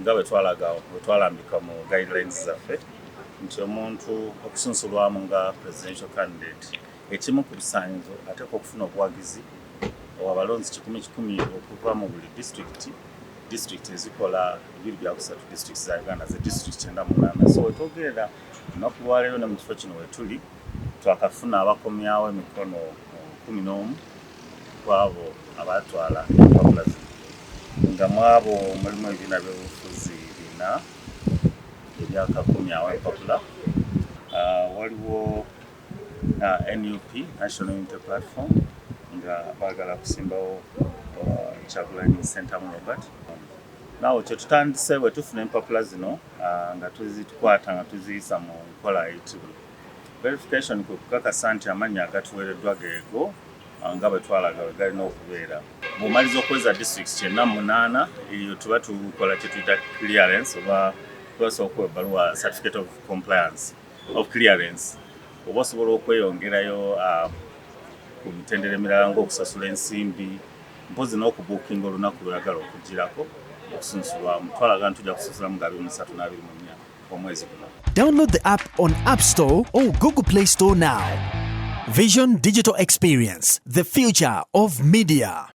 nga bwe twalambika mu guidelines zaffe nti omuntu okusunsulwamu nga presidential candidate ekimu ku bisaanyizo ateekwa okufuna obuwagizi abalonzi 1,100 okuva mu buli district ezikola 2 districts za Uganda ze district 98. So wetwogerera olunaku lwaleero ne mu kifo kino wetuli twakafuna abakomyawo emikono 11 kwabo abatwala empapula nga mwabo mulimu ebibiina by'obufuzi bina ebyakakomyawo empapula. Waliwo NUP, National Unity Platform, nga baagala kusimbawo Kyagulanyi Center mu Robert. Nawo kye tutandise bwe tufuna empapula zino nga tuzitukwata nga tuziyisa mu nkola eyitibwa verification, kwe kukakasa nti amannya agatuweereddwa geego nga bwe twalaga bwe galina okubeera. Bw'omaliza okweza districts 98 eyo tuba tukola kye tuyita clearance oba twasooka ebbaluwa certificate of compliance of clearance. Oba osobola okweyongerayo ku mitendera emirala ng'okusasula ensimbi mpozi n'okubuukinga olunaku lweyagala okugirako okusunsulwamu. Twalaga nti tujja kususulamu nga 23 omwezi guno. Download the app on App Store or Google Play Store now. Vision Digital Experience, the future of media.